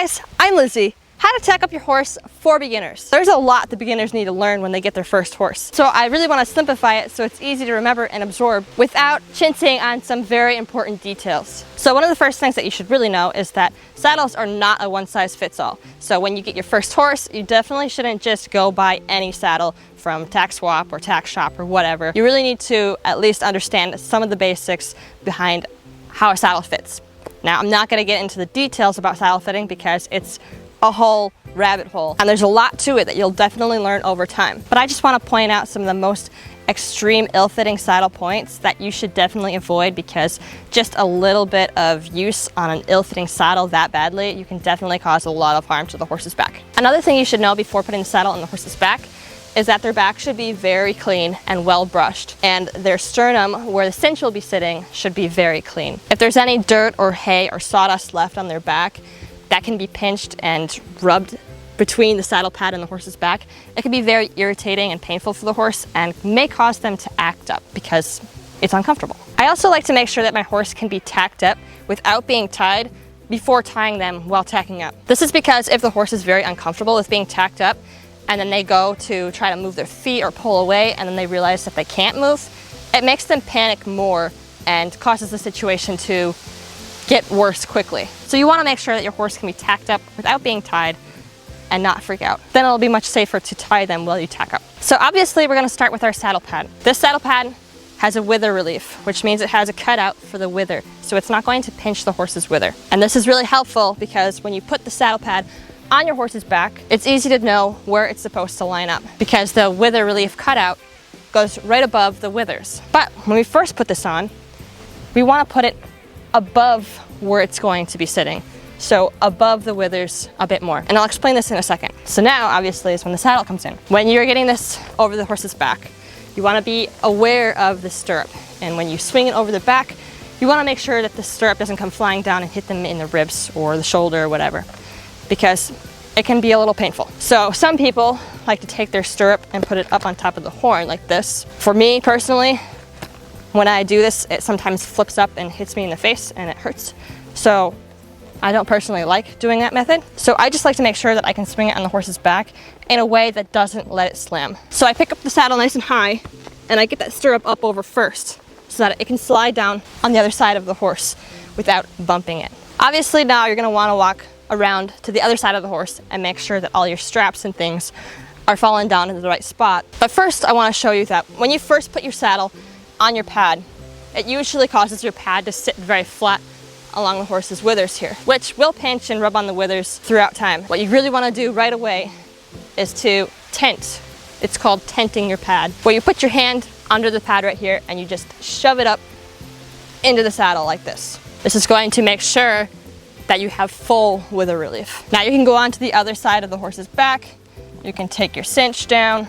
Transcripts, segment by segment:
guys, I'm Lizzie. How to tack up your horse for beginners. There's a lot the beginners need to learn when they get their first horse. So I really want to simplify it so it's easy to remember and absorb without chintzing on some very important details. So one of the first things that you should really know is that saddles are not a one-size-fits-all. So when you get your first horse, you definitely shouldn't just go buy any saddle from Tack Swap or Tack Shop or whatever. You really need to at least understand some of the basics behind how a saddle fits. Now, I'm not going to get into the details about saddle fitting because it's a whole rabbit hole and there's a lot to it that you'll definitely learn over time. But I just want to point out some of the most extreme ill-fitting saddle points that you should definitely avoid, because just a little bit of use on an ill-fitting saddle that badly, you can definitely cause a lot of harm to the horse's back. Another thing you should know before putting the saddle on the horse's back is that their back should be very clean and well brushed, and their sternum, where the cinch will be sitting, should be very clean. If there's any dirt or hay or sawdust left on their back, that can be pinched and rubbed between the saddle pad and the horse's back. It can be very irritating and painful for the horse and may cause them to act up because it's uncomfortable. I also like to make sure that my horse can be tacked up without being tied before tying them while tacking up. This is because if the horse is very uncomfortable with being tacked up, and then they go to try to move their feet or pull away, and then they realize that they can't move, it makes them panic more and causes the situation to get worse quickly. So you want to make sure that your horse can be tacked up without being tied and not freak out. Then it'll be much safer to tie them while you tack up. So obviously we're going to start with our saddle pad. This saddle pad has a wither relief, which means it has a cutout for the wither, so it's not going to pinch the horse's wither. And this is really helpful because when you put the saddle pad on your horse's back, it's easy to know where it's supposed to line up because the wither relief cutout goes right above the withers. But when we first put this on, we want to put it above where it's going to be sitting. So above the withers a bit more. And I'll explain this in a second. So now obviously is when the saddle comes in. When you're getting this over the horse's back, you want to be aware of the stirrup. And when you swing it over the back, you want to make sure that the stirrup doesn't come flying down and hit them in the ribs or the shoulder or whatever, because it can be a little painful. So some people like to take their stirrup and put it up on top of the horn like this. For me personally, when I do this, it sometimes flips up and hits me in the face and it hurts. So I don't personally like doing that method. So I just like to make sure that I can swing it on the horse's back in a way that doesn't let it slam. So I pick up the saddle nice and high and I get that stirrup up over first so that it can slide down on the other side of the horse without bumping it. Obviously now you're gonna wanna walk around to the other side of the horse and make sure that all your straps and things are falling down in the right spot. But first I wanna show you that when you first put your saddle on your pad, it usually causes your pad to sit very flat along the horse's withers here, which will pinch and rub on the withers throughout time. What you really want to do right away is to tent. It's called tenting your pad, where you put your hand under the pad right here and you just shove it up into the saddle like this. This is going to make sure that you have full wither relief. Now you can go on to the other side of the horse's back. You can take your cinch down.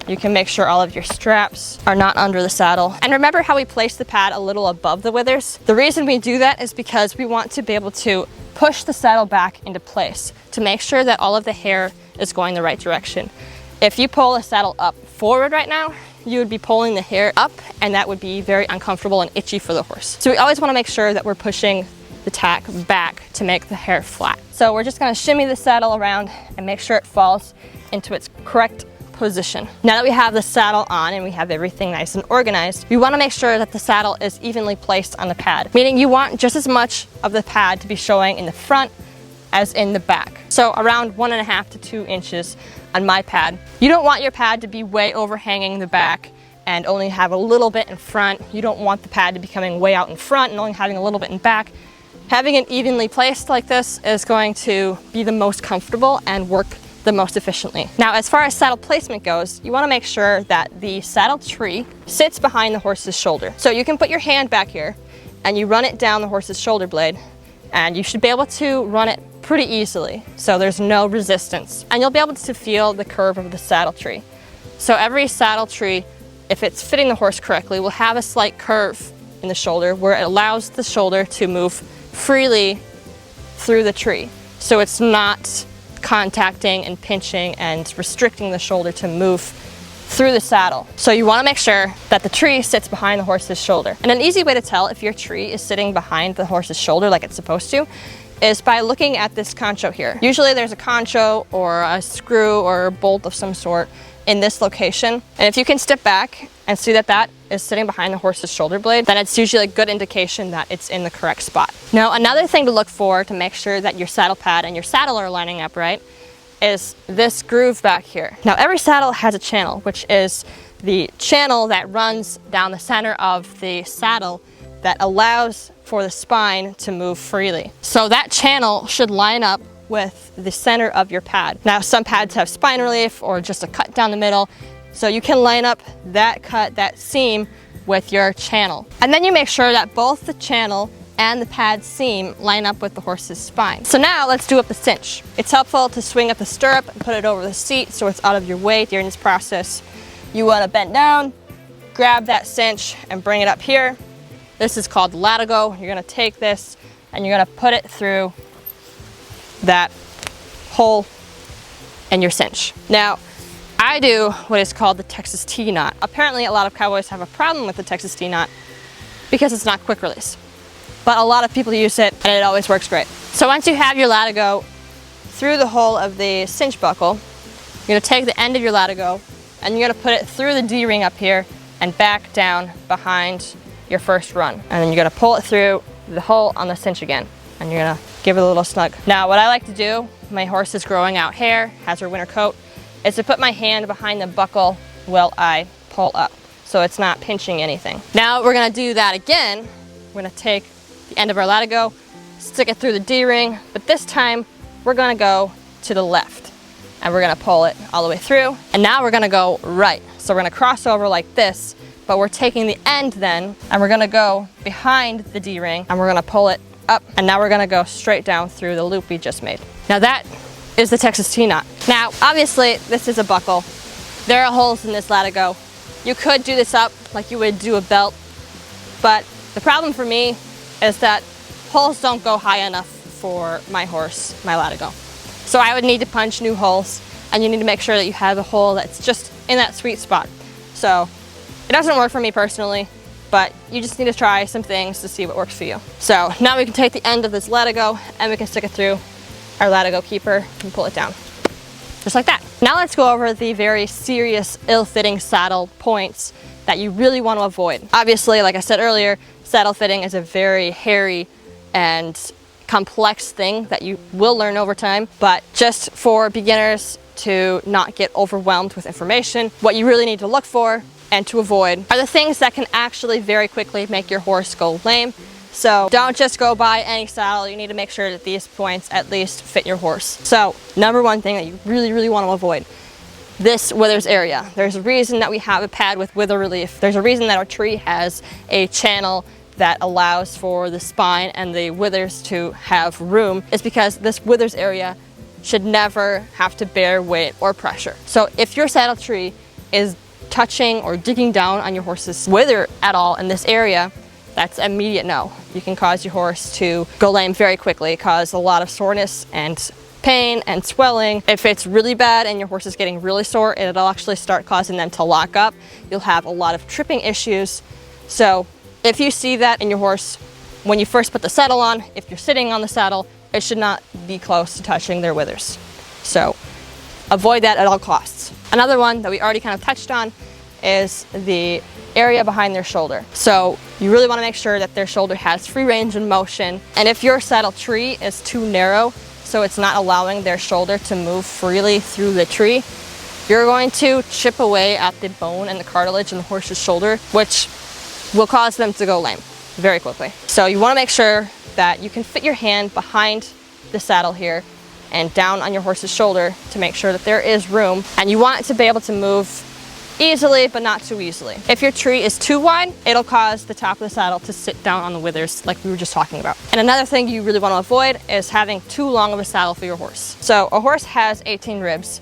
You can make sure all of your straps are not under the saddle. And remember how we place the pad a little above the withers? The reason we do that is because we want to be able to push the saddle back into place to make sure that all of the hair is going the right direction. If you pull the saddle up forward right now, you would be pulling the hair up and that would be very uncomfortable and itchy for the horse. So we always want to make sure that we're pushing the tack back to make the hair flat. So we're just going to shimmy the saddle around and make sure it falls into its correct position. Now that we have the saddle on and we have everything nice and organized, we want to make sure that the saddle is evenly placed on the pad, meaning you want just as much of the pad to be showing in the front as in the back. So around 1.5 to 2 inches on my pad. You don't want your pad to be way overhanging the back and only have a little bit in front. You don't want the pad to be coming way out in front and only having a little bit in back. Having it evenly placed like this is going to be the most comfortable and work the most efficiently. Now, as far as saddle placement goes, you want to make sure that the saddle tree sits behind the horse's shoulder. So you can put your hand back here and you run it down the horse's shoulder blade, and you should be able to run it pretty easily, so there's no resistance. And you'll be able to feel the curve of the saddle tree. So every saddle tree, if it's fitting the horse correctly, will have a slight curve in the shoulder where it allows the shoulder to move freely through the tree. So it's not contacting and pinching and restricting the shoulder to move through the saddle. So you want to make sure that the tree sits behind the horse's shoulder. And an easy way to tell if your tree is sitting behind the horse's shoulder like it's supposed to is by looking at this concho here. Usually there's a concho or a screw or a bolt of some sort in this location. And if you can step back and see that that is sitting behind the horse's shoulder blade, then it's usually a good indication that it's in the correct spot. Now, another thing to look for to make sure that your saddle pad and your saddle are lining up right is this groove back here. Now, every saddle has a channel, which is the channel that runs down the center of the saddle that allows for the spine to move freely. So that channel should line up with the center of your pad. Now, some pads have spine relief or just a cut down the middle, so you can line up that cut, that seam with your channel. And then you make sure that both the channel and the pad seam line up with the horse's spine. So now let's do up the cinch. It's helpful to swing up the stirrup and put it over the seat so it's out of your way during this process. You want to bend down, grab that cinch and bring it up here. This is called the latigo. You're going to take this and you're going to put it through that hole in your cinch. Now, I do what is called the Texas T-knot. Apparently, a lot of cowboys have a problem with the Texas T-knot because it's not quick release. But a lot of people use it and it always works great. So once you have your latigo through the hole of the cinch buckle, you're going to take the end of your latigo and you're going to put it through the D-ring up here and back down behind your first run. And then you're going to pull it through the hole on the cinch again. And you're gonna give it a little snug. Now, what I like to do, my horse is growing out hair, has her winter coat, is to put my hand behind the buckle while I pull up, so it's not pinching anything. Now we're gonna do that again. We're gonna take the end of our latigo, stick it through the D-ring, but this time we're gonna go to the left and we're gonna pull it all the way through. And now we're gonna go right. So we're gonna cross over like this, but we're taking the end then and we're gonna go behind the D-ring and we're gonna pull it up, and now we're gonna go straight down through the loop we just made. Now that is the Texas T-knot. Now, obviously, this is a buckle. There are holes in this latigo. You could do this up like you would do a belt, but the problem for me is that holes don't go high enough for my horse, my latigo. So I would need to punch new holes, and you need to make sure that you have a hole that's just in that sweet spot. So it doesn't work for me personally, but you just need to try some things to see what works for you. So now we can take the end of this latigo and we can stick it through our latigo keeper and pull it down. Just like that. Now let's go over the very serious, ill-fitting saddle points that you really want to avoid. Obviously, like I said earlier, saddle fitting is a very hairy and complex thing that you will learn over time, but just for beginners to not get overwhelmed with information, what you really need to look for and to avoid are the things that can actually very quickly make your horse go lame. So don't just go buy any saddle. You need to make sure that these points at least fit your horse. So number one thing that you really want to avoid, this withers area. There's a reason that we have a pad with wither relief. There's a reason that our tree has a channel that allows for the spine and the withers to have room. It's because this withers area should never have to bear weight or pressure. So if your saddle tree is touching or digging down on your horse's wither at all in this area, that's an immediate no. You can cause your horse to go lame very quickly, cause a lot of soreness and pain and swelling. If it's really bad and your horse is getting really sore, it'll actually start causing them to lock up. You'll have a lot of tripping issues. So if you see that in your horse, when you first put the saddle on, if you're sitting on the saddle, it should not be close to touching their withers. So avoid that at all costs. Another one that we already kind of touched on is the area behind their shoulder. So you really want to make sure that their shoulder has free range of motion. And if your saddle tree is too narrow, so it's not allowing their shoulder to move freely through the tree, you're going to chip away at the bone and the cartilage in the horse's shoulder, which will cause them to go lame very quickly. So you want to make sure that you can fit your hand behind the saddle here and down on your horse's shoulder to make sure that there is room, and you want it to be able to move easily but not too easily. If your tree is too wide, it'll cause the top of the saddle to sit down on the withers like we were just talking about. And another thing you really want to avoid is having too long of a saddle for your horse. So a horse has 18 ribs,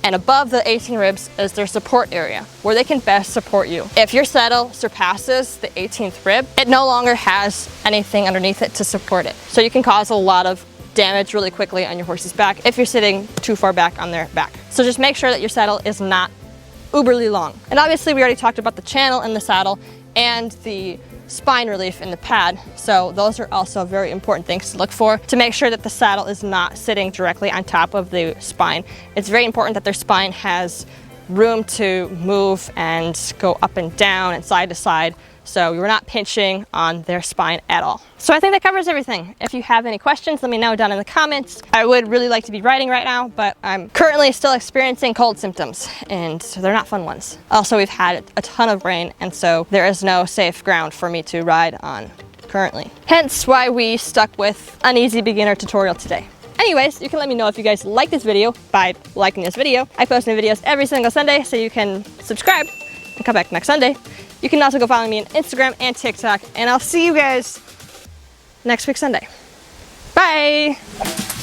and above the 18 ribs is their support area where they can best support you. If your saddle surpasses the 18th rib, it no longer has anything underneath it to support it. So you can cause a lot of damage really quickly on your horse's back if you're sitting too far back on their back. So just make sure that your saddle is not uberly long. And obviously we already talked about the channel in the saddle and the spine relief in the pad. So those are also very important things to look for to make sure that the saddle is not sitting directly on top of the spine. It's very important that their spine has room to move and go up and down and side to side, so we're not pinching on their spine at all. So I think that covers everything. If you have any questions, let me know down in the comments. I would really like to be riding right now, but I'm currently still experiencing cold symptoms, and they're not fun ones. Also, we've had a ton of rain, and so there is no safe ground for me to ride on currently. Hence why we stuck with an easy beginner tutorial today. Anyways, you can let me know if you guys like this video by liking this video. I post new videos every single Sunday, so you can subscribe and come back next Sunday. You can also go follow me on Instagram and TikTok, and I'll see you guys next week Sunday. Bye!